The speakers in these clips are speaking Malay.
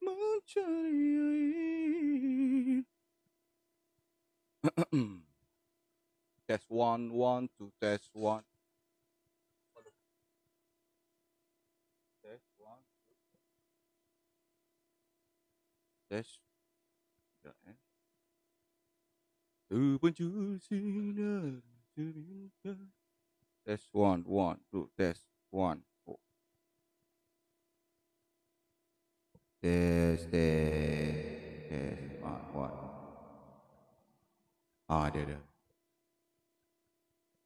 mencari air. Test one, one, two, test one. Test one, test. Sekejap, Terpencil sinar cerita. Test one, one, two, test one. Oh. Test, test. One. Dia.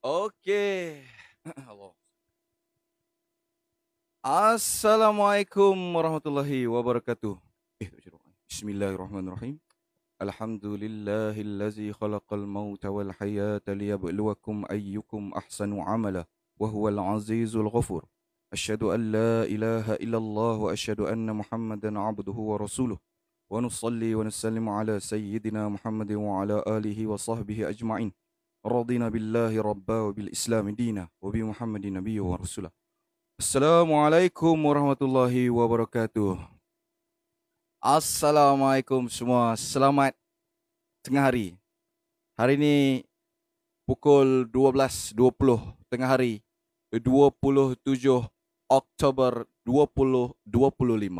Okey. Allah. Assalamualaikum warahmatullahi wabarakatuh. Bismillahirrahmanirrahim. Alhamdulillahillazi khalaqal mauta wal hayata liyabluwakum ayyukum ahsanu amala wa huwal azizul ghafur. Asyhadu an la ilaha illallah wa asyhadu anna Muhammadan abduhu wa rasuluh. Wa nusalli wa nusallimu ala sayyidina Muhammadin wa ala alihi wa sahbihi ajma'in. Radina billahi rabba wa bil islam dina wa bi Muhammadin nabiyya wa rasulah. Assalamualaikum warahmatullahi wabarakatuh. Assalamualaikum semua. Selamat tengah hari. Hari ini pukul 12.20 tengah hari 27 Oktober 2025.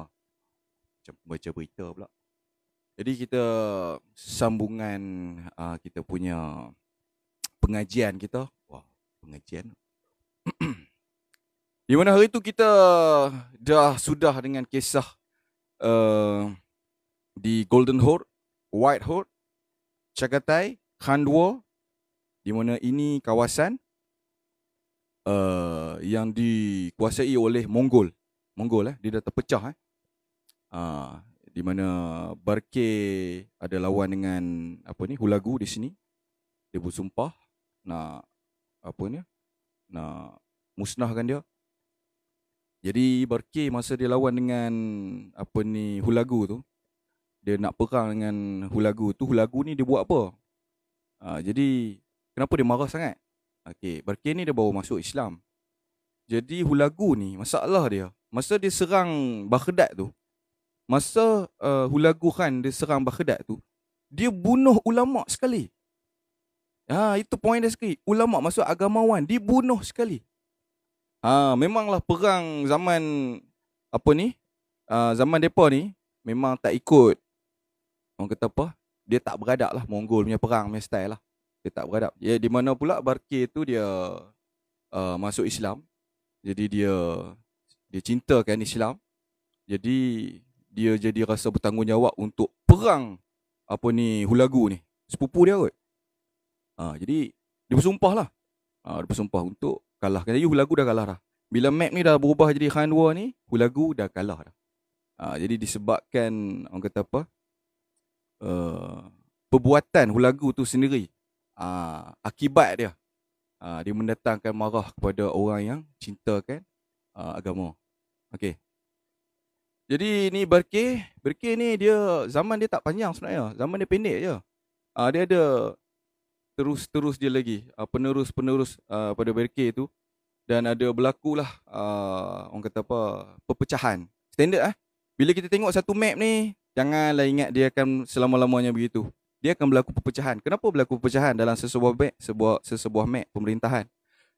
Macam baca berita pula. Jadi kita sambungan kita punya pengajian kita. Wah, pengajian. Di mana hari tu kita sudah dengan kisah di Golden Horde, White Horde, Chagatai, Khandwa, di mana ini kawasan yang dikuasai oleh Mongol. Dia dah terpecah di mana Barkay ada lawan dengan Hulagu di sini. Dia bersumpah nak nak musnahkan dia. Jadi Barkay masa dia lawan dengan Hulagu tu, dia nak perang dengan Hulagu tu. Hulagu ni dia buat apa? Jadi kenapa dia marah sangat? Okey, Barkay ni dia baru masuk Islam. Jadi Hulagu ni masalah dia, masa dia serang Baghdad tu, masa Hulagu Khan dia serang Baghdad tu, dia bunuh ulama sekali. Itu poin dia sekali. Ulama masuk agamawan dibunuh sekali. Memanglah perang zaman zaman depa ni memang tak ikut, orang kata apa, dia tak beradab lah, Mongol punya perang punya style lah. Dia tak beradab. Ya, di mana pula Barkay tu dia masuk Islam. Jadi dia cintakan Islam. Jadi dia jadi rasa bertanggungjawab untuk perang Hulagu ni. Sepupu dia kot. Jadi dia bersumpah lah. Dia bersumpah untuk kalahkan. Jadi Hulagu dah kalah dah. Bila map ni dah berubah jadi Khandwa ni, Hulagu dah kalah dah. Jadi disebabkan orang kata apa, perbuatan Hulagu tu sendiri, akibat dia, dia mendatangkan marah kepada orang yang cintakan agama. Okey. Jadi ni Barkay ni dia zaman dia tak panjang sebenarnya. Zaman dia pendek je. Dia ada terus dia lagi penerus pada Barkay tu, dan ada berlakulah orang kata apa, perpecahan. Standard bila kita tengok satu map ni, janganlah ingat dia akan selama-lamanya begitu. Dia akan berlaku perpecahan. Kenapa berlaku perpecahan dalam sesebuah map pemerintahan?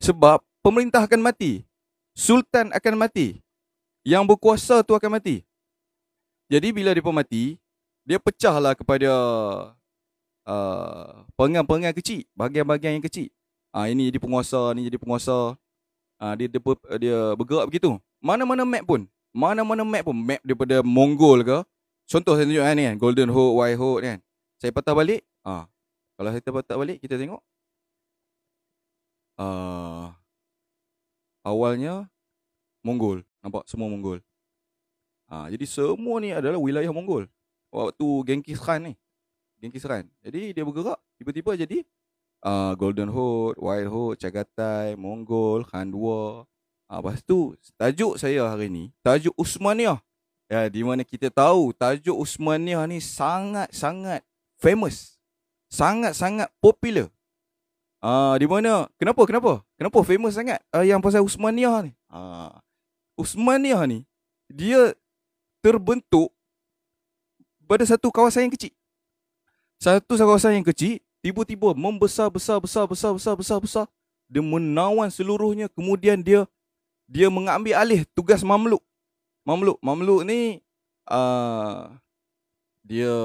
Sebab pemerintah akan mati, sultan akan mati, yang berkuasa tu akan mati. Jadi bila dia mati, dia pecahlah kepada pengan-pengan kecil, bahagian-bahagian yang kecil. Ini jadi penguasa, ni jadi penguasa. Dia bergerak begitu. Mana-mana map pun, map daripada Mongol ke. Contoh saya tunjuk ni kan, Golden Horde, White Horde kan. Saya patah balik. Kalau saya patah balik, kita tengok. Awalnya Mongol, nampak semua Mongol. Jadi semua ni adalah wilayah Mongol. Waktu Genghis Khan ni. Jadi dia bergerak, tiba-tiba jadi Golden Horde, White Horde, Chagatai, Mongol, Khandwa. Lepas tu tajuk saya hari ni, tajuk Uthmaniyah. Ya, di mana kita tahu tajuk Uthmaniyah ni sangat-sangat famous. Sangat-sangat popular. Di mana kenapa famous sangat yang pasal Uthmaniyah ni? Uthmaniyah ni dia terbentuk pada satu kawasan yang kecil. Satu kawasan yang kecil tiba-tiba membesar besar. Dia menawan seluruhnya, kemudian dia mengambil alih tugas Mamluk. Mamluk ni dia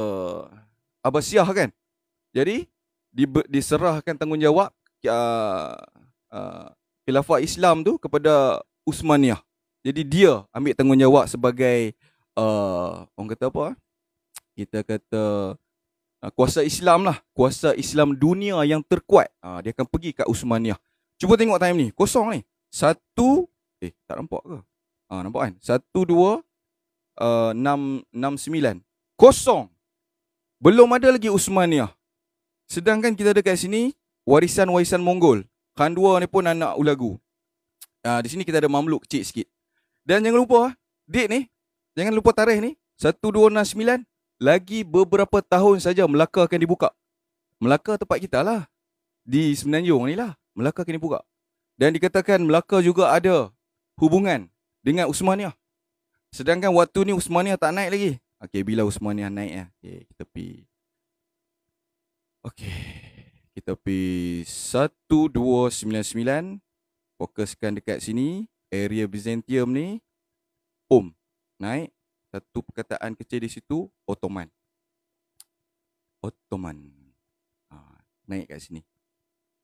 Abbasiyah kan. Jadi diserahkan tanggungjawab khilafah Islam tu kepada Uthmaniyah. Jadi dia ambil tanggungjawab sebagai orang kata apa? Kita kata kuasa Islam lah, kuasa Islam dunia yang terkuat. Dia akan pergi kat Uthmaniyah. Cuba tengok time ni, kosong ni. Tak nampak ke? Nampak kan? 1269. Kosong. Belum ada lagi Uthmaniyah. Sedangkan kita ada kat sini warisan-warisan Mongol. Khandwa ni pun anak Ulagu. Di sini kita ada Mamluk kecil sikit. Dan jangan lupa date ni, jangan lupa tarikh ni, 1269. Lagi beberapa tahun saja Melaka akan dibuka. Melaka tempat kita lah, di Semenanjung ni lah, Melaka akan dibuka. Dan dikatakan Melaka juga ada hubungan dengan Uthmaniyah. Sedangkan waktu ni Uthmaniyah tak naik lagi. Okey, bila Uthmaniyah naik ya. Kita pergi 1299. Fokuskan dekat sini, area Byzantium ni. Naik. Satu perkataan kecil di situ, Ottoman. Naik kat sini.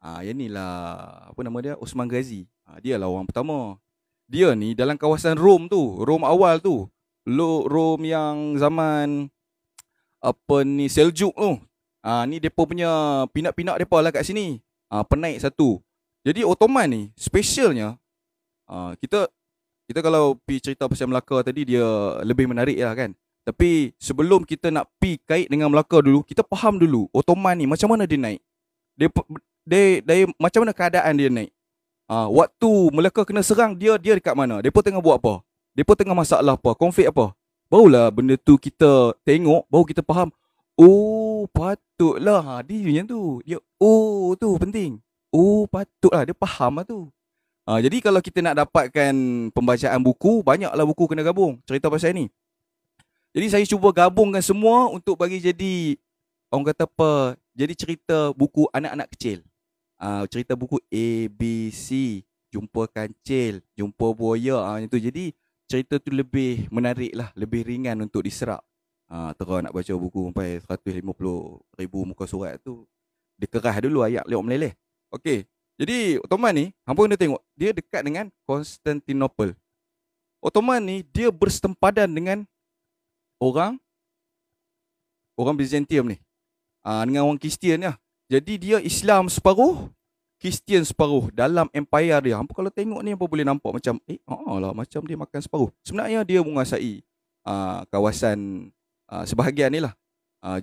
Yang ni lah, apa nama dia? Osman Ghazi. Dia lah orang pertama. Dia ni dalam kawasan Rom tu, Rom awal tu. Rom yang zaman Seljuk tu. Ni depa punya pinak-pinak depa lah kat sini. Penaik satu. Jadi Ottoman ni specialnya, kita kalau pergi cerita pasal Melaka tadi, dia lebih menarik lah kan. Tapi sebelum kita nak pergi kait dengan Melaka dulu, kita faham dulu Ottoman ni macam mana dia naik. Dia macam mana keadaan dia naik. Waktu Melaka kena serang, dia dekat mana? Depa tengah buat apa? Depa tengah masalah apa? Konflik apa? Barulah benda tu kita tengok, baru kita faham. Oh, patutlah. Dia macam tu. Dia tu penting. Oh, patutlah. Dia faham lah tu. Jadi kalau kita nak dapatkan pembacaan buku, banyaklah buku kena gabung cerita pasal ni. Jadi saya cuba gabungkan semua untuk bagi jadi, orang kata apa, jadi cerita buku anak-anak kecil. Cerita buku A, B, C, jumpa kancil, jumpa buaya, itu. Jadi cerita tu lebih menarik lah, lebih ringan untuk diserap. Terus nak baca buku sampai 150,000 muka surat tu, dia kerah dulu ayat lewat meleleh. Okey. Jadi Ottoman ni, hampa kena tengok, dia dekat dengan Konstantinopel. Ottoman ni dia bersetempadan dengan orang Byzantium ni. Dengan orang Kristian lah. Jadi dia Islam separuh, Kristian separuh dalam empire dia. Hampa kalau tengok ni, hampa boleh nampak macam macam dia makan separuh. Sebenarnya dia menguasai kawasan sebahagian ni lah.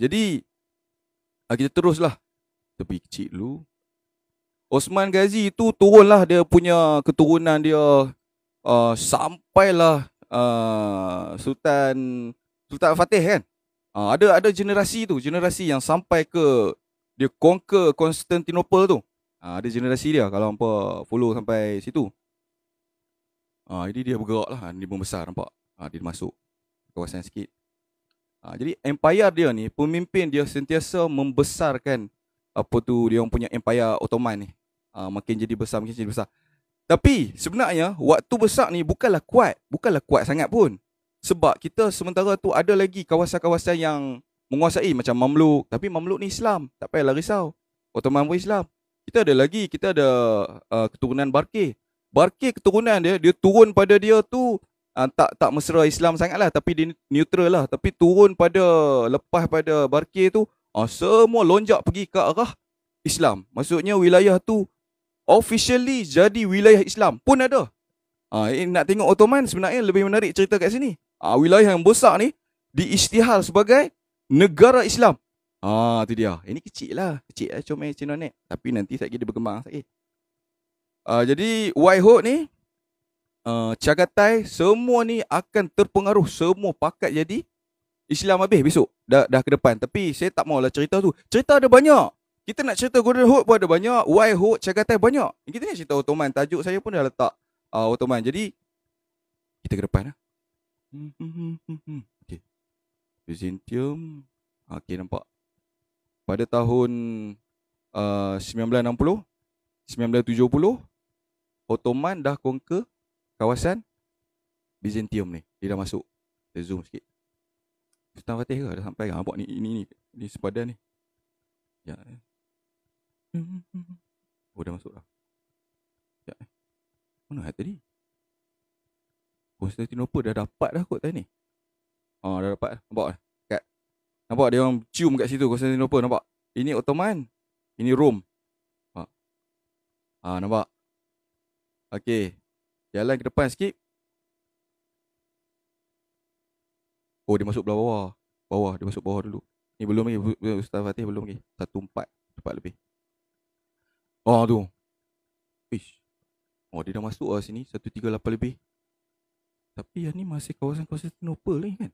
Jadi kita teruslah. Tepi kecil dulu. Osman Ghazi tu turunlah dia punya keturunan dia, sampailah Sultan Fatih kan. Ada generasi tu, generasi yang sampai ke dia conquer Konstantinopel tu. Ada generasi dia kalau hampa follow sampai situ. Jadi dia bergerak lah, dia membesar, nampak. Dia masuk kawasan sikit. Jadi empire dia ni, pemimpin dia sentiasa membesarkan dia orang punya empire Ottoman ni. Makin jadi besar. Tapi sebenarnya waktu besar ni bukanlah kuat sangat pun. Sebab kita sementara tu ada lagi kawasan-kawasan yang menguasai macam Mamluk. Tapi Mamluk ni Islam, tak payahlah risau. Ottoman pun Islam. Kita ada keturunan Barkeh. Barkeh keturunan dia turun pada dia tu tak mesra Islam sangat lah, tapi dia neutral lah. Tapi turun lepas pada Barkeh tu, semua lonjak pergi ke arah Islam. Maksudnya wilayah tu officially jadi wilayah Islam pun ada. Nak tengok Ottoman sebenarnya lebih menarik cerita kat sini. Wilayah yang besar ni diisytihar sebagai negara Islam. Tu dia. Ini kecil lah comel Cina Net. Tapi nanti sekejap dia berkembang sikit. Jadi Whitehawk ni, Chagatai, semua ni akan terpengaruh. Semua pakat jadi Islam habis besok. Dah ke depan. Tapi saya tak maulah cerita tu. Cerita ada banyak. Kita nak cerita Golden Horde pun ada banyak, Whitehawk, Chagatai banyak. Kita nak cerita Ottoman, tajuk saya pun dah letak Ottoman. Jadi kita ke depan lah. Okay. Byzantium. Okay, nampak. Pada tahun 1960, 1970, Ottoman dah conquer kawasan Byzantium ni. Dia dah masuk. Kita zoom sikit. Sultan Fatih ke? Dah sampai ke? Nampak ni, ni sepadan ni. Ya. Oh, dah masuk dah. Ya. Mana tadi? Konstantinopel dah dapat dah kot tadi ni. Dah dapat. Nampak dah. Nampak dia orang cium kat situ Konstantinopel, nampak? Ini Ottoman. Ini Rom. Nampak? Okey. Jalan ke depan sikit. Oh, dia masuk belah bawah. Dia masuk bawah dulu. Ni belum lagi. Ustaz Fatih belum lagi. 14 cepat lebih. Tu. Ish. Dia dah masuk lah sini. 138 lebih. Tapi yang ni masih kawasan Konstantinopel ni kan.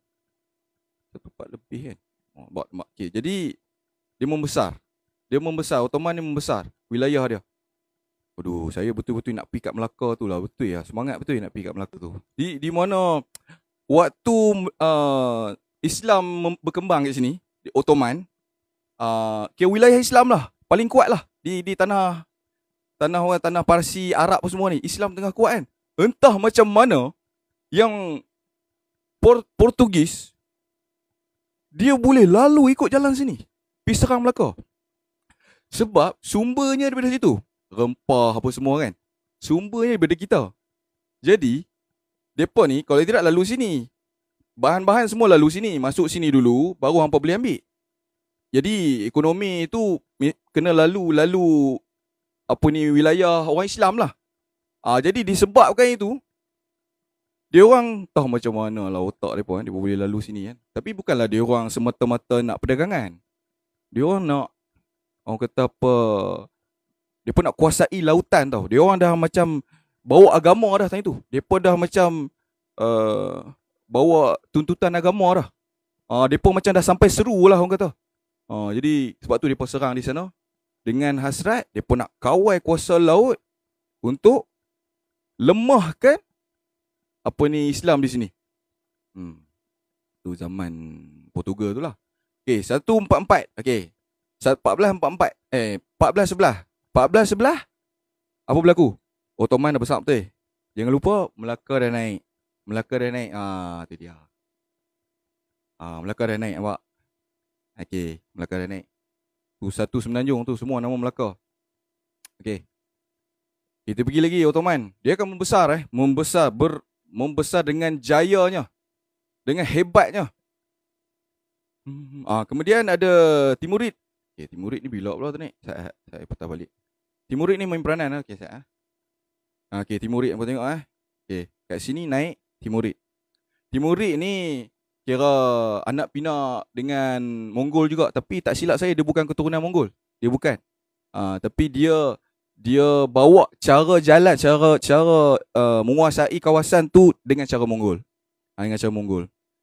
14 lebih kan. Okay. Jadi dia membesar. Ottoman ni membesar wilayah dia. Aduh, saya betul-betul nak pergi kat Melaka tu lah. Betul ya. Semangat betul nak pergi kat Melaka tu. Di mana waktu Islam berkembang kat sini, di Ottoman, wilayah Islam lah. Paling kuat lah. Di tanah orang, tanah Parsi, Arab semua ni. Islam tengah kuat kan. Entah macam mana yang Portugis, dia boleh lalu ikut jalan sini. Pergi serang Melaka. Sebab sumbernya daripada situ. Rempah apa semua kan. Sumbernya daripada kita. Jadi, mereka ni kalau tidak lalu sini. Bahan-bahan semua lalu sini. Masuk sini dulu, baru hampa boleh ambil. Jadi, ekonomi tu kena lalu wilayah orang Islam lah. Jadi, disebabkan itu, dia orang tahu macam mana lah otak mereka kan. Dia boleh lalu sini kan. Tapi bukanlah dia orang semata-mata nak perdagangan. Dia orang nak, orang kata apa, dia pun nak kuasai lautan tau. Dia orang dah macam bawa agama dah time tu. Dia pun dah macam bawa tuntutan agama dah. Dia pun macam dah sampai seru lah orang kata. Jadi sebab tu dia pun serang di sana. Dengan hasrat, dia pun nak kawal kuasa laut untuk lemahkan Islam di sini. Tu zaman Portugal tu lah. Okay, 144. Okay. 1444. 1411. Apa berlaku? Ottoman dah besar betul. Jangan lupa Melaka dah naik. Tu dia. Melaka dah naik nampak. Okay, Melaka dah naik. Tu satu Semenanjung tu semua nama Melaka. Okay. Kita pergi lagi Ottoman. Dia akan membesar membesar dengan jayanya, dengan hebatnya. Kemudian ada Timurid. Okay, Timurid ni bila pula tu ni? Saya patah balik. Timurid ni main peranan. Okay, okay, Timurid apa tengok Okay, kat sini naik Timurid. Timurid ni kira anak pinak dengan Mongol juga, tapi tak silap saya dia bukan keturunan Mongol. Dia bukan. Tapi dia bawa cara jalan, cara menguasai kawasan tu dengan cara Mongol.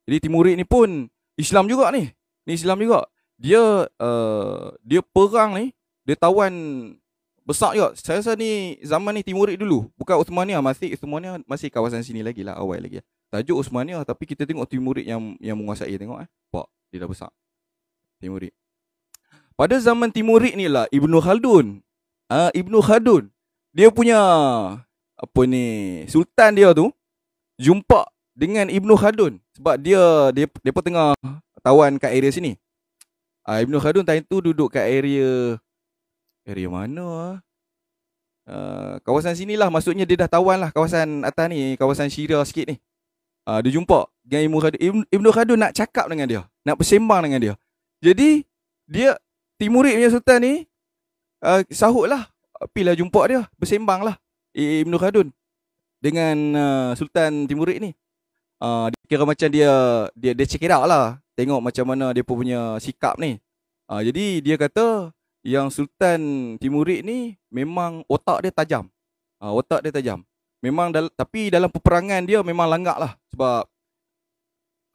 Jadi Timurid ni pun Islam juga ni. Ni Islam juga. Dia perang ni, dia tawan besar juga. Saya rasa ni zaman ni Timurid dulu. Bukan Uthmaniyah, Uthmaniyah masih kawasan sini lagi lah, awal lagi. Tajuk Uthmaniyah tapi kita tengok Timurid yang menguasai, tengok Pak, dia dah besar. Timurid. Pada zaman Timurid ni lah Ibnu Khaldun. Dia punya sultan dia tu jumpa dengan Ibnu Khaldun sebab dia pun tengah tawan kat area sini. Ibnu Khaldun time tu duduk kat area mana? Kawasan sinilah, maksudnya dia dah tawan lah kawasan atas ni, kawasan Syria sikit ni. Dia jumpa dengan Ibnu Khaldun. Ibnu Khaldun nak cakap dengan dia, nak bersembang dengan dia. Jadi dia Timurid punya sultan ni sahut lah, pergilah jumpa dia, bersembang lah Ibnu Khaldun dengan Sultan Timurid ni. Dia kira macam dia check it out lah, tengok macam mana dia punya sikap ni. Jadi dia kata yang Sultan Timurid ni memang otak dia tajam. Memang tapi dalam peperangan dia memang langak lah. Sebab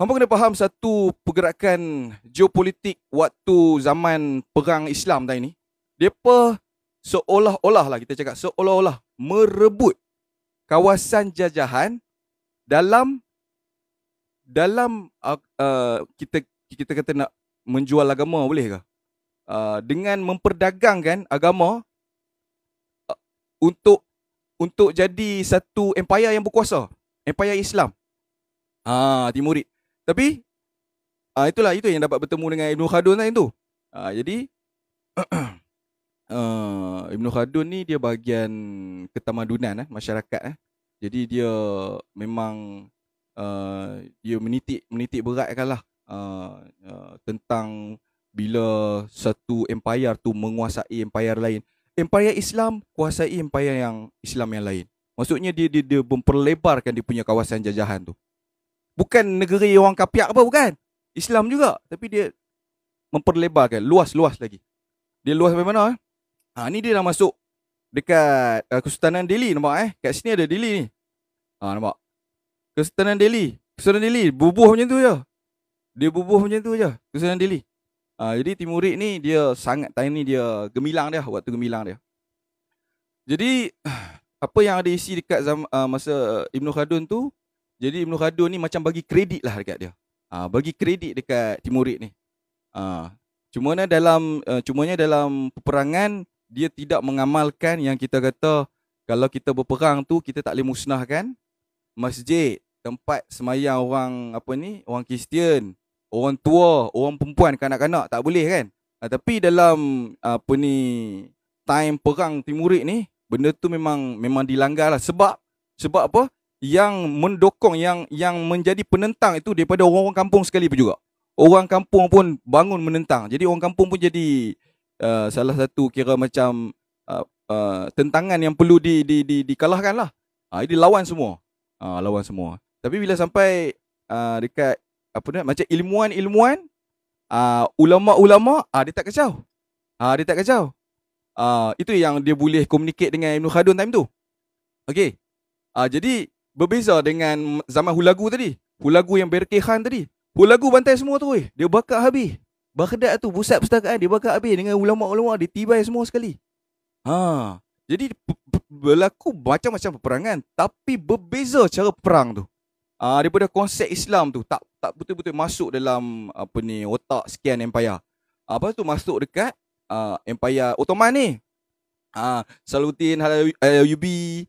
hampa kena faham satu pergerakan geopolitik waktu zaman perang Islam tadi ni. Depa seolah-olah lah, kita cakap seolah-olah merebut kawasan jajahan dalam dalam kita kata nak menjual agama boleh ke? Dengan memperdagangkan agama untuk jadi satu empire yang berkuasa, empire Islam. Timurid. Tapi itulah itu yang dapat bertemu dengan Ibn Khaldun tadi tu. Jadi Ibn Khaldun ni dia bahagian ketamadunan masyarakat. Jadi dia memang dia menitik beratkan lah tentang bila satu empire tu menguasai empire lain. Empire Islam kuasai empire yang Islam yang lain. Maksudnya dia memperlebarkan dia punya kawasan jajahan tu. Bukan negeri orang kapiak apa, bukan. Islam juga, tapi dia memperlebarkan, luas lagi. Dia luas sampai mana? Ni dia dah masuk dekat Kesultanan Delhi, nampak kat sini ada Delhi ni. Nampak? Kesultanan Delhi bubuh macam tu je. Dia bubuh macam tu je, Kesultanan Delhi. Jadi Timurid ni dia sangat time ni dia gemilang dia, waktu gemilang dia. Jadi apa yang ada isi dekat masa Ibn Khaldun tu, jadi Ibn Khaldun ni macam bagi kredit lah dekat dia. Bagi kredit dekat Timurid ni. Cumanya dalam peperangan dia tidak mengamalkan yang kita kata kalau kita berperang tu kita tak boleh musnahkan masjid, tempat semayang orang orang Kristian, orang tua, orang perempuan, kanak-kanak, tak boleh kan. Tapi dalam time perang Timurid ni, benda tu memang dilanggar lah. Sebab apa? Yang mendokong, yang menjadi penentang itu daripada orang-orang kampung sekali pun juga. Orang kampung pun bangun menentang. Jadi orang kampung pun jadi salah satu kira macam tentangan yang perlu dikalahkan lah. Dia lawan semua. Lawan semua. Tapi bila sampai dekat macam ilmuwan, ulama-ulama, dia tak kacau. Itu yang dia boleh communicate dengan Ibn Khaldun time tu. Okey. Jadi berbeza dengan zaman Hulagu tadi. Hulagu yang Berke Khan tadi. Hulagu bantai semua tu weh. Dia bakar habis. Baghdad tu pusat perpustakaan dia bakar habis dengan ulama-ulama, ditibai semua sekali. Jadi berlaku macam-macam peperangan, tapi berbeza cara perang tu. Daripada konsep Islam tu tak betul-betul masuk dalam otak sekian empire. Apa tu masuk dekat empire Ottoman ni. Salahuddin Ayyubi,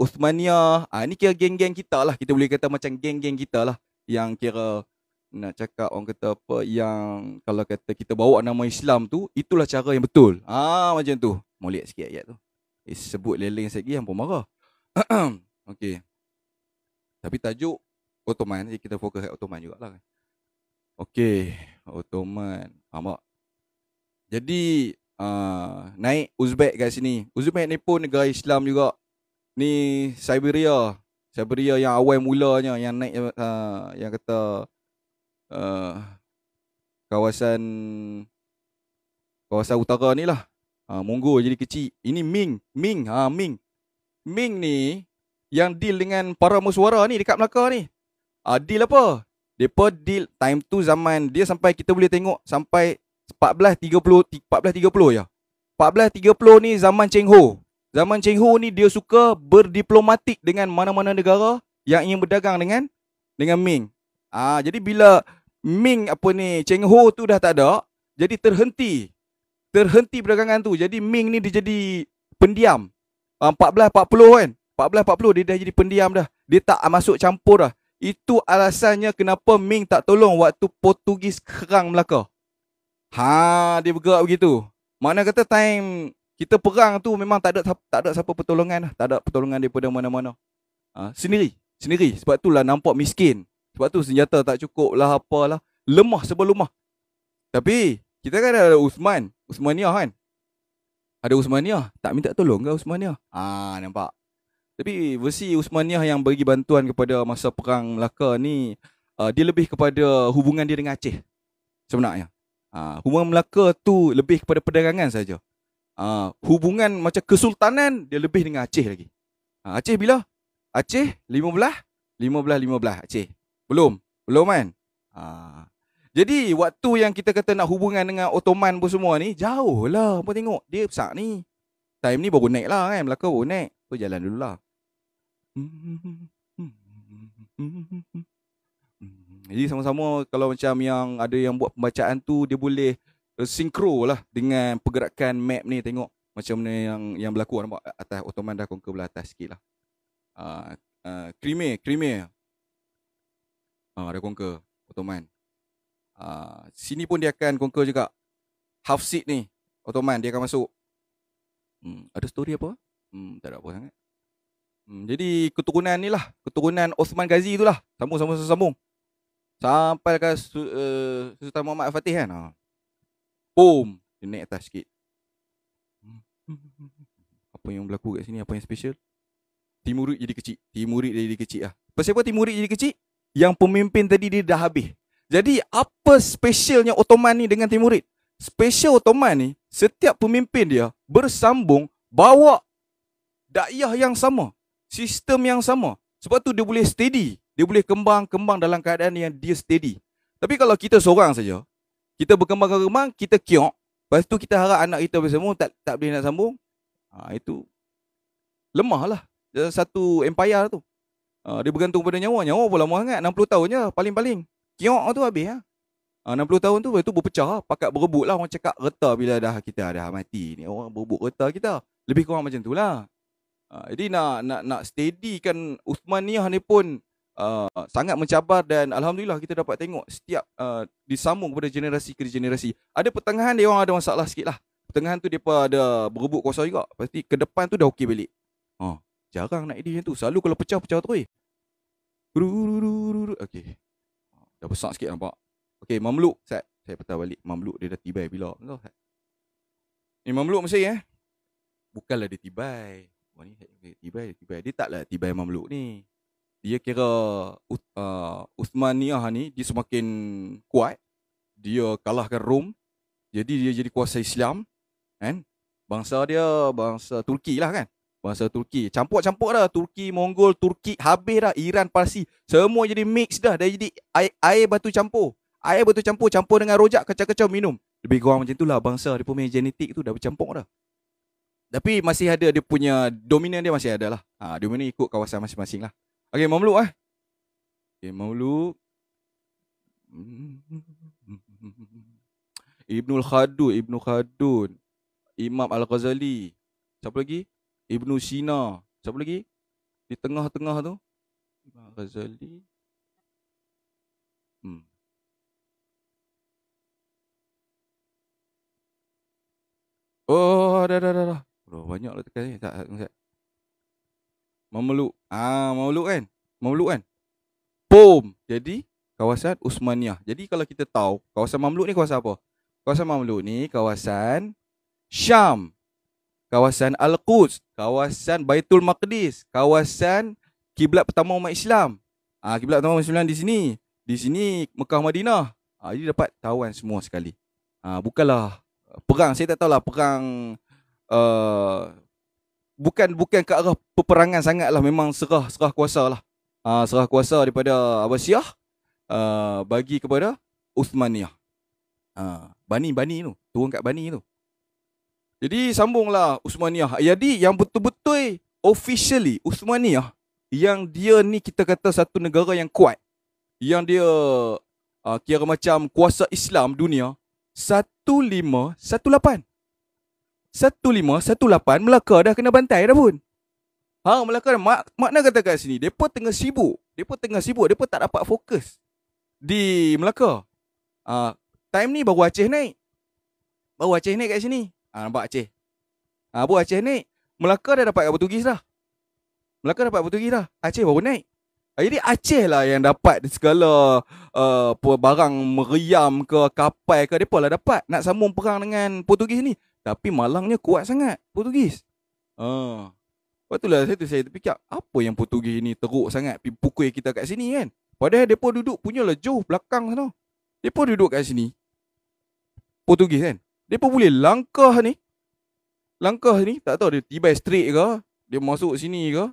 Uthmaniyah, ni kira geng-geng kita lah. Kita boleh kata macam geng-geng kita lah. Yang kira nak cakap orang kata apa, yang kalau kata kita bawa nama Islam tu, itulah cara yang betul. Macam tu. Molek sikit ayat tu. Sebut leleng sikit yang pun marah. Okey. Tapi tajuk Ottoman, jadi kita fokus kat Ottoman jugalah. Okey, Ottoman. Nampak? Jadi naik Uzbek kat sini. Uzbek ni pun negara Islam juga. Ni Siberia yang awal mulanya, yang naik yang kata kawasan utara ni lah. Mongol jadi kecil. Ini Ming. Ming ni yang deal dengan para musyawarah ni dekat Melaka ni. Deal apa? Depa deal time tu zaman dia sampai kita boleh tengok sampai 1430 je. 1430 ni zaman Cheng Ho. Zaman Cheng Ho ni dia suka berdiplomatik dengan mana-mana negara yang ingin berdagang dengan Ming. Jadi bila Ming Cheng Ho tu dah tak ada, jadi terhenti perdagangan tu. Jadi Ming ni dia jadi pendiam. 1440 kan. 1440 dia dah jadi pendiam dah. Dia tak masuk campur dah. Itu alasannya kenapa Ming tak tolong waktu Portugis kerang Melaka. Dia bergerak begitu. Mana kata time kita perang tu memang tak ada siapa pertolongan lah. Tak ada pertolongan daripada mana-mana. Sendiri. Sebab itulah nampak miskin. Sebab tu senjata tak cukup lah, apalah. Lemah sebab lemah. Tapi kita kan ada Uthmaniyah kan. Ada Uthmaniyah. Tak minta tolong ke Uthmaniyah? Nampak. Tapi versi Uthmaniyah yang bagi bantuan kepada masa perang Melaka ni, dia lebih kepada hubungan dia dengan Aceh sebenarnya. Hubungan Melaka tu lebih kepada perdagangan saja. Hubungan macam kesultanan dia lebih dengan Aceh lagi. Aceh bila? Aceh 15 Aceh. Belum kan? Jadi waktu yang kita kata nak hubungan dengan Ottoman pun semua ni jauh lah. Apa tengok dia besar ni. Time ni baru naik lah kan. Melaka baru naik. So jalan dulu lah. Jadi sama-sama kalau macam yang ada yang buat pembacaan tu, dia boleh sinkro lah dengan pergerakan map ni. Tengok macam mana yang berlaku. Nampak atas Ottoman dah conquer belah atas sikit lah. Crimea. Dah conquer Ottoman. Sini pun dia akan conquer juga. Half seat ni Ottoman dia akan masuk. Ada story apa? Tak ada apa sangat. Jadi keturunan ni lah, keturunan Osman Ghazi tu lah. Sambung. Sampai ke Sultan Muhammad Al-Fatih kan. Boom, dia naik atas sikit. Apa yang berlaku kat sini? Apa yang special? Timurid jadi kecil lah. Pasal apa Timurid jadi kecil? Yang pemimpin tadi dia dah habis. Jadi apa specialnya Ottoman ni dengan Timurid? Special Ottoman ni, setiap pemimpin dia bersambung bawa dakwah yang sama, sistem yang sama. Sebab tu dia boleh steady. Dia boleh kembang dalam keadaan yang dia steady. Tapi kalau kita seorang saja, kita berkembang, kita kiok, lepas tu kita harap anak kita bersambung, tak boleh nak sambung. Itu lemah lah satu empire tu. Dia bergantung pada nyawa pun lama sangat, 60 tahun je paling-paling. Kiok tu habis lah. 60 tahun tu, lepas tu berpecah, pakat berebut lah. Orang cakap reta bila kita dah mati ni, orang berebut reta kita. Lebih kurang macam tu lah. Jadi nak steadykan Uthmaniyah ni pun sangat mencabar. Dan Alhamdulillah kita dapat tengok setiap disambung kepada generasi ke generasi. Ada pertengahan dia orang ada masalah sikit lah. Pertengahan tu mereka ada berebut kuasa juga. Pasti ke depan tu dah okey balik. Jarang nak edit macam tu. Selalu kalau pecah terus. Okey. Dah besar sikit nampak. Okey, Mamluk. Saya patah balik. Mamluk dia dah tibai bila. Ni Mamluk Mesir bukanlah dia tibai. Ni tibai. Dia taklah tibai Mamluk ni. Dia kira Uthmaniyah ni dia semakin kuat. Dia kalahkan Rom. Jadi dia jadi kuasa Islam kan. Bangsa dia bangsa Turki lah kan. Bangsa Turki. Campur-campur dah. Turki, Mongol, Turki, habis dah. Iran, Parsi. Semua jadi mix dah. Dah jadi air batu campur. Air batu campur dengan rojak, kacau-kacau minum. Lebih kurang macam itulah bangsa dia punya genetik tu dah bercampur dah. Tapi masih ada dia punya dominan dia masih ada lah. Dominan ikut kawasan masing-masing lah. Okey, Mamluk Okey, Mamluk. Ibnu Khaldun, Imam Al-Ghazali. Siapa lagi? Ibnu Sina. Siapa lagi? Di tengah-tengah tu. Al-Ghazali. Dah. Banyak lah tekan ni. Tak. Mamluk. Mamluk kan? Boom. Jadi kawasan Uthmaniyah. Jadi kalau kita tahu kawasan Mamluk ni kawasan apa? Kawasan Mamluk ni kawasan Syam, kawasan Al-Quds, kawasan Baitul Maqdis, kawasan kiblat pertama umat Islam. Kiblat pertama umat Islam di sini. Di sini Mekah Madinah. Jadi dapat tawan semua sekali. Bukanlah perang, saya tak tahulah perang bukan ke arah peperangan sangatlah, memang serah kuasa lah. Serah kuasa daripada Abbasiyah bagi kepada Uthmaniyah. Bani tu, turun kat Bani tu. Jadi sambunglah Uthmaniyah. Jadi yang betul-betul officially Uthmaniyah, yang dia ni kita kata satu negara yang kuat, yang dia kira macam kuasa Islam dunia, 1518 Melaka dah kena bantai dah pun. Melaka dah makna kata kat sini depa tengah sibuk, depa tak dapat fokus di Melaka. Time ni baru Aceh naik kat sini. Nampak Aceh. Baru Aceh naik, Melaka dah dapat kat Portugis dah. Aceh baru naik. Jadi Aceh lah yang dapat segala barang meriam ke kapal ke, depa lah dapat nak sambung perang dengan Portugis ni. Tapi malangnya kuat sangat Portugis. Lepas tu lah saya terfikir, apa yang Portugis ni teruk sangat pukul kita kat sini kan. Padahal depa duduk punyalah jauh belakang sana. Depa duduk kat sini Portugis kan. Depa boleh langkah ni tak tahu dia tiba straight ke, dia masuk sini ke,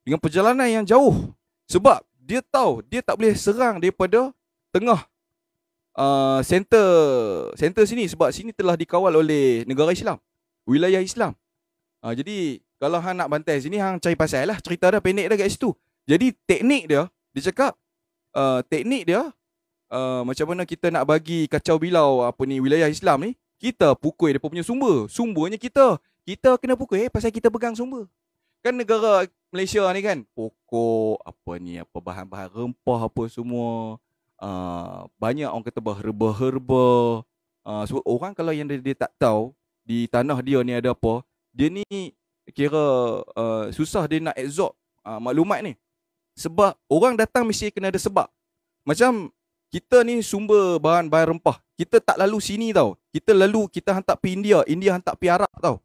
dengan perjalanan yang jauh. Sebab dia tahu dia tak boleh serang daripada tengah center sini, sebab sini telah dikawal oleh negara Islam, wilayah Islam. Jadi kalau hang nak bantai sini, hang cari pasal lah, cerita dah pendek dah kat situ. Jadi teknik dia cakap teknik dia, macam mana kita nak bagi kacau bilau wilayah Islam ni, kita pukul depa punya sumber. Sumbernya kita kena pukul pasal kita pegang sumber. Kan negara Malaysia ni kan, pokok apa bahan-bahan rempah apa semua, banyak orang kata herba-herba. Sebab orang kalau yang dia tak tahu di tanah dia ni ada apa, dia ni kira susah dia nak absorb maklumat ni. Sebab orang datang mesti kena ada sebab. Macam kita ni sumber bahan-bahan rempah, kita tak lalu sini tau. Kita hantar pergi India, India hantar pergi Arab tau.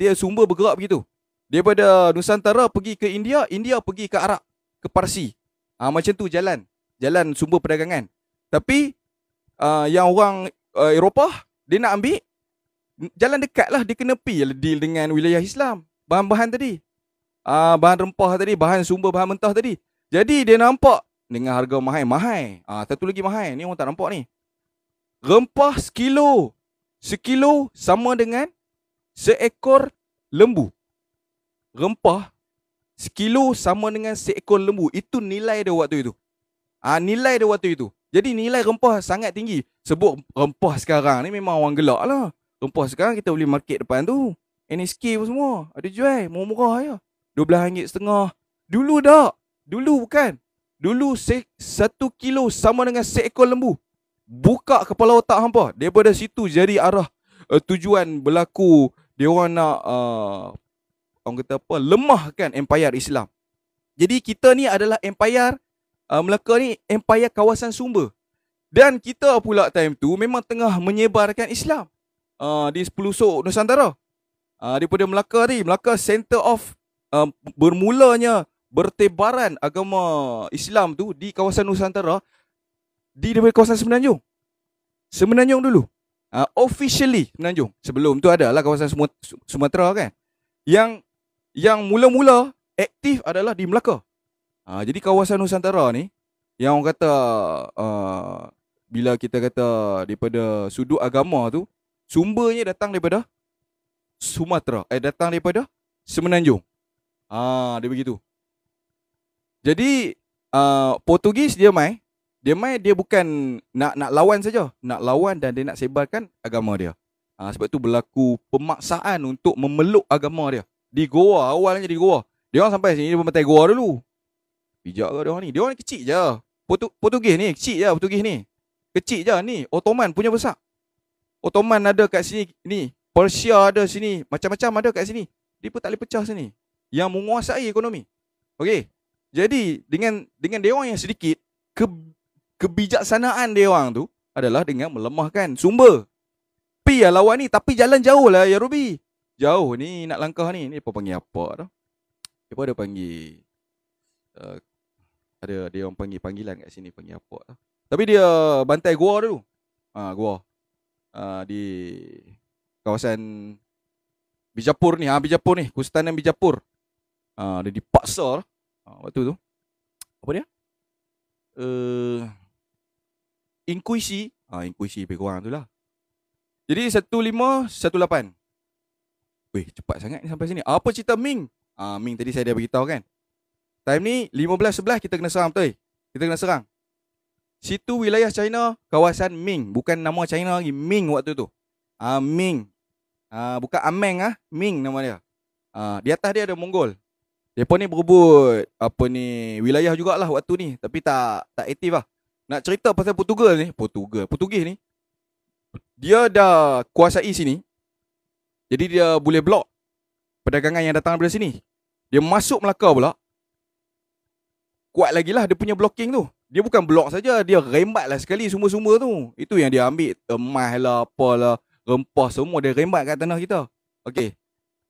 Dia sumber bergerak begitu. Daripada Nusantara pergi ke India, India pergi ke Arab, ke Parsi. Macam tu jalan sumber perdagangan. Tapi yang orang Eropah, dia nak ambil jalan dekat lah, dia kena pergi deal dengan wilayah Islam. Bahan-bahan tadi, bahan rempah tadi, sumber bahan mentah tadi. Jadi dia nampak dengan harga mahal. Satu lagi mahal, ni orang tak nampak ni. Rempah sekilo sama dengan seekor lembu. Rempah sekilo sama dengan seekor lembu. Itu nilai dia waktu itu. Nilai dia waktu itu. Jadi nilai rempah sangat tinggi. Sebut rempah sekarang ni memang orang gelak lah. Rempah sekarang kita beli market depan tu, NSK pun semua ada jual, murah-murah je, RM12.5. Dulu tak. Dulu bukan. Dulu 1 kilo sama dengan seekor lembu. Buka kepala otak hampa. Daripada situ jadi arah tujuan berlaku dia orang nak orang kata apa, lemahkan empayar Islam. Jadi kita ni adalah empayar Melaka ni, empayar kawasan sumber. Dan kita pula time tu memang tengah menyebarkan Islam di pelosok Nusantara. Daripada Melaka ni, Melaka center of bermulanya bertebaran agama Islam tu di kawasan Nusantara, daripada kawasan Semenanjung dulu. Officially Semenanjung. Sebelum tu adalah kawasan Sumatera kan. Yang mula-mula aktif adalah di Melaka. Jadi kawasan Nusantara ni, yang orang kata bila kita kata daripada sudut agama tu, sumbernya datang daripada Sumatera, datang daripada Semenanjung. Dia begitu. Jadi Portugis dia bukan nak lawan saja, nak lawan dan dia nak sebarkan agama dia. Sebab tu berlaku pemaksaan untuk memeluk agama dia di Goa. Awalnya di Goa, dia orang sampai sini, dia membantai Goa dulu. Bijak ke dia orang ni? Dia orang ni kecil je. Portugis ni kecil je. Portugis ni kecil je. Ni Ottoman punya besar. Ottoman ada kat sini ni, Persia ada sini, macam-macam ada kat sini. Dia pun tak boleh pecah sini. Yang menguasai ekonomi. Okey. Jadi dengan dia orang yang sedikit, kebijaksanaan dia orang tu adalah dengan melemahkan sumber. Pi lah lawan ni, tapi jalan jauh lah ya Ruby. Jauh ni nak langkah ni. Ni apa panggil apa dah? Dia ada panggil ada dia orang panggil panggilan kat sini, panggil apa dah. Tapi dia bantai Goa dulu. Goa. Di kawasan Bijapur ni, Kesultanan Bijapur. Dia dipaksa waktu tu. Apa dia? Inkuisi lebih kurang tu lah. Jadi 1518. Weh, cepat sangat ni sampai sini. Apa cerita Ming? Ming tadi saya dah beritahu kan. Time ni 1511 kita kena serang betul. Kita kena serang. Situ wilayah China, kawasan Ming. Bukan nama China lagi, Ming waktu tu. Ming. Bukan Ameng Ming nama dia. Di atas dia ada Mongol. Depa ni berebut wilayah jugalah waktu ni, tapi tak aktif lah. Nak cerita pasal Portugis ni, dia dah kuasai sini. Jadi dia boleh blok perdagangan yang datang daripada sini. Dia masuk Melaka pula. Kuat lagi lah dia punya blocking tu. Dia bukan blok saja, dia rembat lah sekali sumber-sumber tu. Itu yang dia ambil, emas lah, apalah, rempah semua dia rembat kat tanah kita. Okey.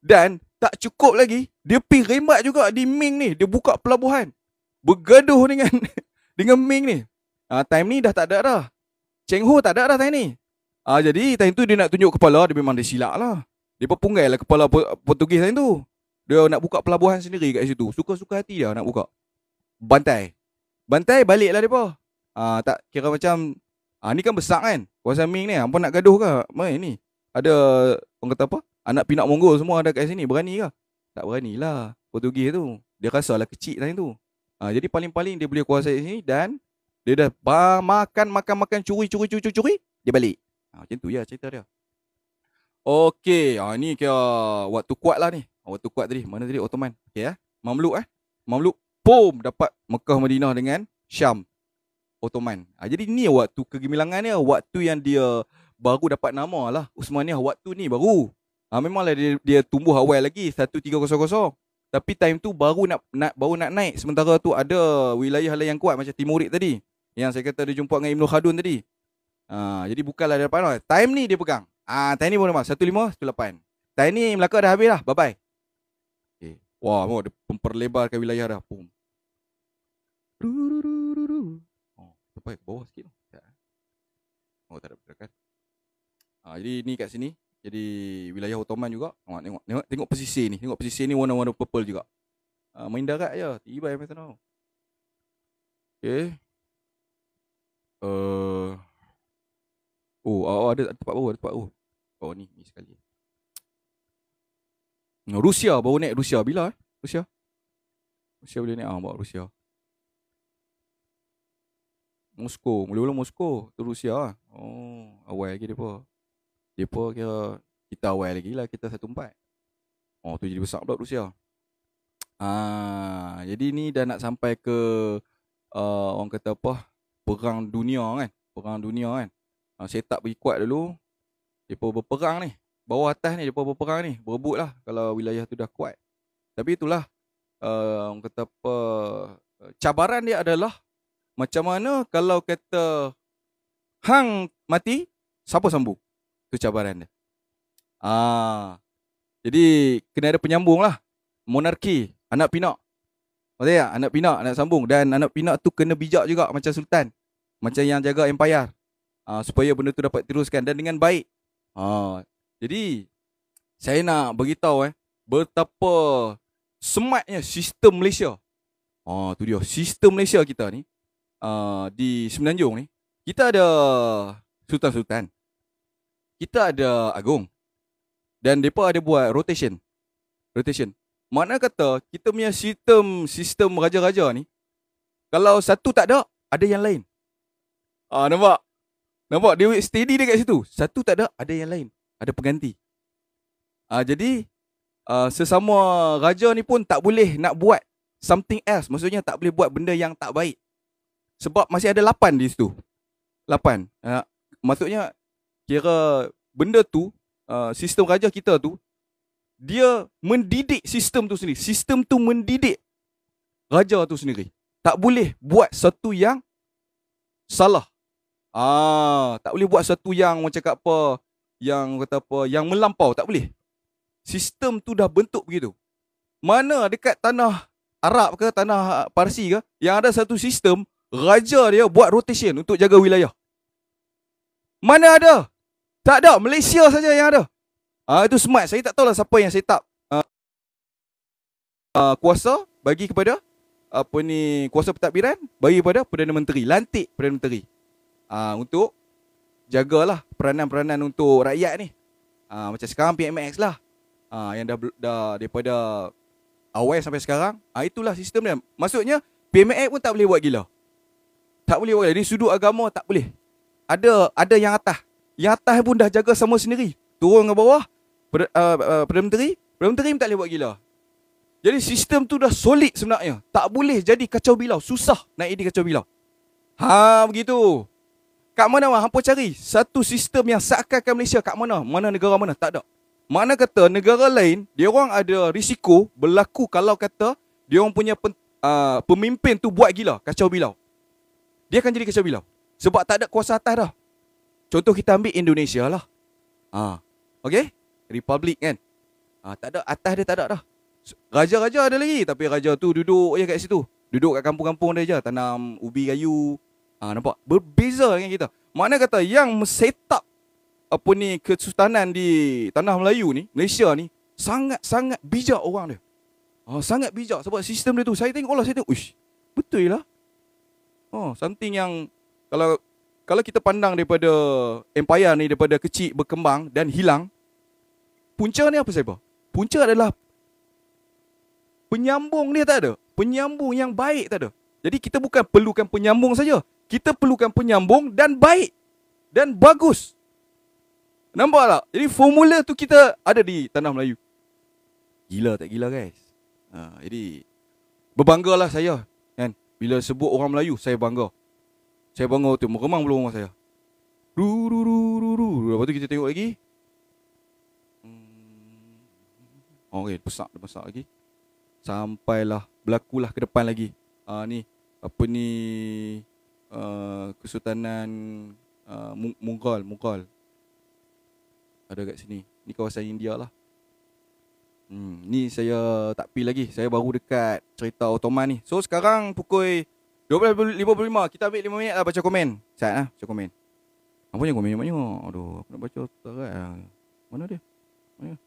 Dan tak cukup lagi, dia pergi rembat juga di Ming ni. Dia buka pelabuhan, bergaduh dengan dengan Ming ni. Time ni dah tak ada dah. Cheng Ho tak ada dah time ni. Jadi time tu dia nak tunjuk kepala, dia memang dia silap lah. Dia punggai lah kepala Portugis time tu. Dia nak buka pelabuhan sendiri kat situ. Suka-suka hati dia nak buka. Bantai baliklah depa. Tak kira macam ni kan besar kan kawasan Ming ni. Apa nak gaduh ke? Ni ada orang kata apa? Anak pinak Mongol semua ada kat sini, berani ke? Tak beranilah Portugis tu. Dia rasalah kecil time tu. Jadi paling-paling dia boleh kuasai sini dan Dia dah makan, curi, dia balik. Macam tu ya cerita dia. Okey, ni kira waktu kuat lah ni. Waktu kuat tadi. Mana tadi? Ottoman. Okey Mamluk Mamluk. Boom, dapat Mekah Madinah dengan Syam. Ottoman. Jadi ni waktu kegemilangan dia. Waktu yang dia baru dapat nama lah. Utsmaniyah waktu ni baru. Memanglah dia tumbuh awal lagi 1300. Tapi time tu baru nak naik. Sementara tu ada wilayah lain yang kuat macam Timurid tadi. Yang saya kata dia jumpa dengan Ibn Khaldun tadi. Jadi bukanlah dia dapat. Time ni dia pegang. Time ni pun nama 1518. Time ni Melaka dah habis dah. Bye-bye. Okay. Wah, dia memperlebarkan wilayah dah. Boom. Sampai ke bawah sikit. Tak ada kan. Jadi ni kat sini. Jadi wilayah Ottoman juga. Tengok pesisir ni. Tengok pesisir ni warna-warna purple juga. Main darat je. Tiba yang sana. Okay. Ada tempat baru. Ni sekali. Rusia baru naik. Rusia bila Rusia boleh naik. Bawa Rusia. Moskow. Mula-mula Moskow tu Rusia. Awal lagi depa kira kita awal lagi lah. Kita 14. Tu jadi besar pula Rusia. Jadi ni dah nak sampai ke orang kata apa, perang dunia kan. Set up pergi kuat dulu. Depa berperang ni. Bawah atas ni depa berperang ni. Berebut lah kalau wilayah tu dah kuat. Tapi itulah orang kata apa, cabaran dia adalah macam mana kalau kata hang mati, siapa sambung? Itu cabaran dia. Jadi kena ada penyambung lah. Monarki, anak pinak. Maksudnya tak? Anak pinak nak sambung. Dan anak pinak tu kena bijak juga macam sultan. Macam yang jaga empire. Supaya benda tu dapat teruskan dan dengan baik. Jadi saya nak beritahu betapa sematnya sistem Malaysia. Tu dia sistem Malaysia kita ni. Di Semenanjung ni kita ada sultan-sultan. Kita ada agung. Dan depa ada buat rotation. Makna kata kita punya sistem raja-raja ni, kalau satu tak ada yang lain. Nampak dia steady dekat situ. Satu tak ada yang lain. Ada pengganti. Jadi sesama raja ni pun tak boleh nak buat something else. Maksudnya tak boleh buat benda yang tak baik. Sebab masih ada 8 di situ. 8. Maksudnya kira benda tu, sistem raja kita tu, dia mendidik sistem tu sendiri. Sistem tu mendidik raja tu sendiri. Tak boleh buat satu yang salah. Tak boleh buat satu yang macam cakap apa, yang kata apa, yang melampau. Tak boleh. Sistem tu dah bentuk begitu. Mana dekat tanah Arab ke, tanah Parsi ke, yang ada satu sistem, raja dia buat rotation untuk jaga wilayah. Mana ada? Tak ada. Malaysia saja yang ada. Itu smart. Saya tak tahulah siapa yang set up kuasa bagi kepada kuasa pentadbiran bagi kepada Perdana Menteri. Lantik Perdana Menteri. Untuk jagalah peranan-peranan untuk rakyat ni. Macam sekarang PMX lah. Yang dah daripada awal sampai sekarang. Itulah sistem dia. Maksudnya PMX pun tak boleh buat gila. Tak boleh buat gila. Di sudut agama tak boleh. Ada yang atas. Yang atas pun dah jaga sama sendiri. Turun ke bawah, Perdana Menteri pun tak boleh buat gila. Jadi sistem tu dah solid sebenarnya. Tak boleh jadi kacau bilau. Susah nak jadi kacau bilau. Begitu. Kat mana hampa cari satu sistem yang seakan-akan Malaysia kat mana? Mana negara mana? Tak ada. Mana kata negara lain, dia orang ada risiko berlaku kalau kata dia orang punya pemimpin tu buat gila, kacau bilau. Dia akan jadi kacau bilau. Sebab tak ada kuasa atas dah. Contoh kita ambil Indonesia lah. Okay? Republik kan. Tak ada, atas dia tak ada dah. Raja-raja ada lagi, tapi raja tu duduk je kat situ. Duduk kat kampung-kampung dia je, tanam ubi kayu. Nampak? Berbeza dengan kita. Mana kata yang set up kesultanan di tanah Melayu ni, Malaysia ni, sangat-sangat bijak orang dia. Sangat bijak sebab sistem dia tu. Saya tengok, uish, betul lah. Something yang kalau kita pandang daripada empire ni, daripada kecil berkembang dan hilang, punca ni apa Saibah? Punca adalah penyambung dia tak ada. Penyambung yang baik tak ada. Jadi kita bukan perlukan penyambung saja. kita perlukan penyambung dan baik dan bagus. Nampak tak? Jadi formula tu kita ada di tanah Melayu. Gila tak gila guys? Jadi berbanggalah saya kan. Bila sebut orang Melayu, saya bangga. Saya bangga tu meremang bulu rumah saya. Lepas tu kita tengok lagi. Okey, besar lagi. Sampailah berlakulah ke depan lagi. Ni apa ni Kesultanan Mughal. Ada kat sini. Ni kawasan India lah. Ni saya tak pi lagi. Saya baru dekat cerita Ottoman ni. So sekarang pukul 12.55. Kita ambil 5 minit lah baca komen. Sat lah baca komen. Apa yang komen banyak? Aduh, aku nak baca tarat lah. Mana dia? Mana?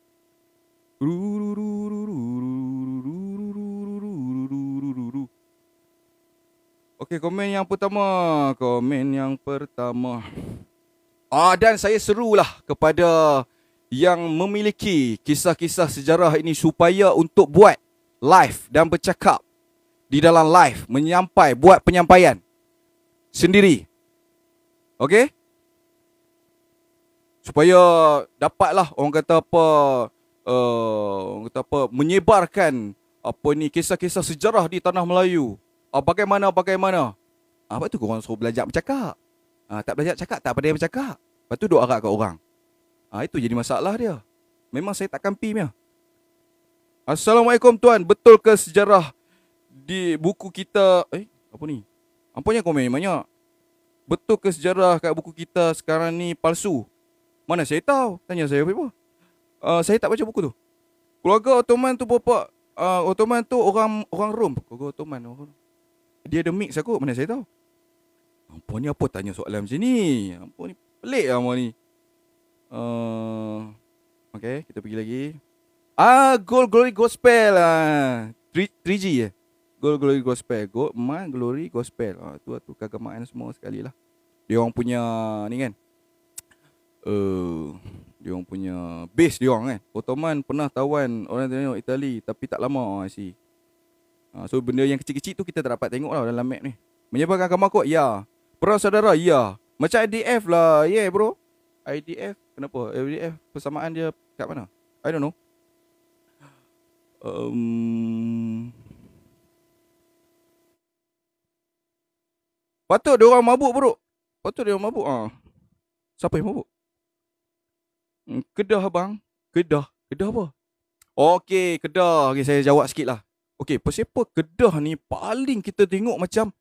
Okey, komen yang pertama. Dan saya serulah kepada yang memiliki kisah-kisah sejarah ini supaya untuk buat live dan bercakap di dalam live, buat penyampaian sendiri. Okey? Supaya dapatlah orang kata menyebarkan kisah-kisah sejarah di tanah Melayu. Bagaimana? Lepas tu korang suruh belajar bercakap. Tak belajar cakap, tak pandai bercakap. Lepas tu duk arak kat orang. Itu jadi masalah dia. Memang saya takkan pi punya. Assalamualaikum tuan. Betul ke sejarah di buku kita? Apa ni? Ampanya komen banyak. Betul ke sejarah kat buku kita sekarang ni palsu? Mana saya tahu? Tanya saya apa? Saya tak baca buku tu. Keluarga Ottoman tu berapa? Ottoman tu orang Rom. Keluarga Ottoman. Dia ada mix aku. Mana saya tahu? Apa ni apa tanya soalan macam ni? Apa ni pelik lah ni. Okay, kita pergi lagi. Gold Glory Gospel. 3G Gold Glory Gospel. Glory Gospel. Tu keagamaan semua sekali lah. Dia orang punya ni kan. Dia orang punya base dia orang kan. Ottoman pernah tawan orang tengok Itali tapi tak lama si. So benda yang kecil-kecil tu kita tak dapat tengok lah dalam map ni. Menyebarkan agama kot? Ya. Perang saudara? Ya. Macam IDF lah. Yeah bro. IDF. Kenapa? IDF persamaan dia kat mana? I don't know. Patut dia orang mabuk bro. Siapa yang mabuk? Kedah bang. Kedah apa? Okey, Kedah. Okey, saya jawab sikit lah. Okey, pasal Kedah ni paling kita tengok macam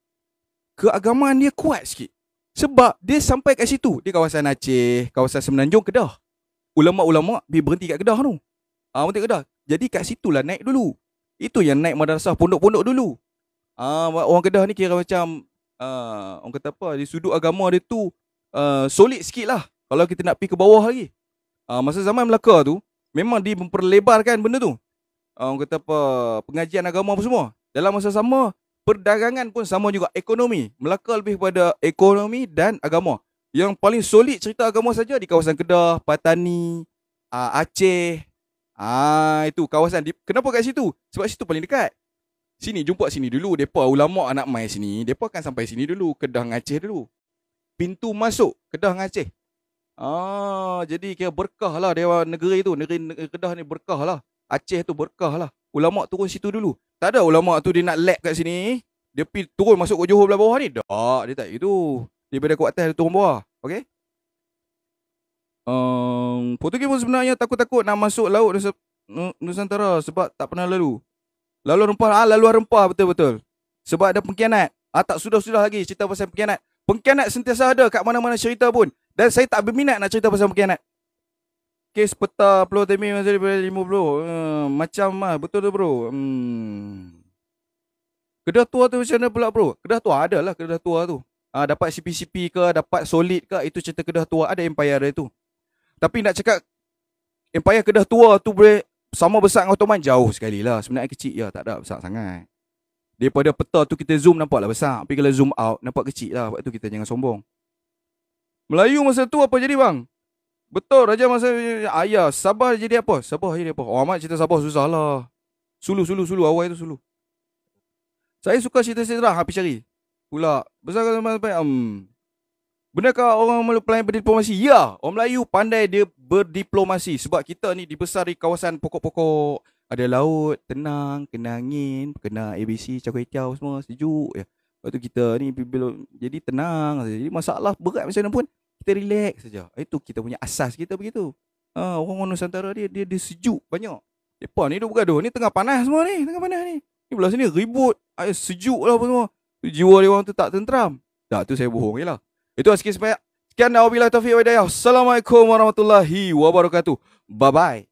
keagamaan dia kuat sikit. Sebab dia sampai kat situ. Dia kawasan Aceh, kawasan Semenanjung, Kedah. Ulama-ulama berhenti kat Kedah tu. Berhenti kat Kedah. Jadi kat situlah naik dulu. Itu yang naik madrasah pondok-pondok dulu. Orang Kedah ni kira macam orang kata apa, di sudut agama dia tu solid sikit lah. Kalau kita nak pergi ke bawah lagi. Masa zaman Melaka tu memang dia memperlebarkan benda tu. Orang kata apa, pengajian agama apa semua. Dalam masa sama, perdagangan pun sama juga. Ekonomi, Melaka lebih pada ekonomi dan agama. Yang paling solid cerita agama saja di kawasan Kedah, Patani, Aceh. Itu kawasan. Kenapa kat situ? Sebab situ paling dekat. Sini, jumpa sini dulu. Depa ulama anak mai sini. Depa akan sampai sini dulu. Kedah dengan Aceh dulu. Pintu masuk Kedah dengan Aceh. Jadi kira berkah lah dia negeri tu. Negeri Kedah ni berkah lah. Aceh tu berkah lah. Ulama turun situ dulu. Tak ada ulama tu dia nak lek kat sini. Dia pergi turun masuk ke Johor belah bawah ni. Tak, dia tak gitu. Daripada kuat atas dia turun bawah. Okay. Portugis pun sebenarnya takut-takut nak masuk laut Nusantara sebab tak pernah lalu. Lalu rempah, betul-betul. Sebab ada pengkhianat. Tak sudah lagi cerita pasal pengkhianat. Pengkhianat sentiasa ada kat mana-mana cerita pun. Dan saya tak berminat nak cerita pasal pengkhianat. Kes peta Pulau Temi masa daripada 50. Macam betul tu bro. Kedah tua tu macam mana pula bro? Kedah tua ada lah Kedah tua tu. Dapat CP-CP ke, dapat solid ke, itu cerita Kedah tua. Ada empire dia tu. Tapi nak cakap empire Kedah tua tu boleh sama besar dengan Ottoman, jauh sekali lah. Sebenarnya kecil ya, tak ada besar sangat. Daripada peta tu kita zoom nampaklah besar. Tapi kalau zoom out nampak kecil lah. Sebab tu kita jangan sombong. Melayu masa tu apa jadi bang? Betul, Raja masa ayah Sabah jadi apa? Amat cerita Sabah susah lah. Sulu awal itu Sulu. Saya suka cerita sejarah, habis cari. pula. Besar sampai benarkah orang Melayu pandai berdiplomasi? Ya, orang Melayu pandai dia berdiplomasi. Sebab kita ni dibesar di kawasan pokok-pokok. Ada laut, tenang, kena angin, kena ABC, Char-Kway-Teow semua, sejuk je. Lepas tu kita ni jadi tenang saja. Jadi masalah berat macam mana pun, kita relax saja. Itu kita punya asas kita begitu. Orang Nusantara dia sejuk banyak. Depa ni duk bergaduh. Ni tengah panas semua ni, tengah panas ni. Ni belah sini ribut, sejuk lah apa semua. Jiwa dia orang tu tak tenteram. Tak, tu saya bohong je lah. Itu sikit sebanyak. Sekian, wabillahi taufiq wal hidayah. Assalamualaikum warahmatullahi wabarakatuh. Bye bye.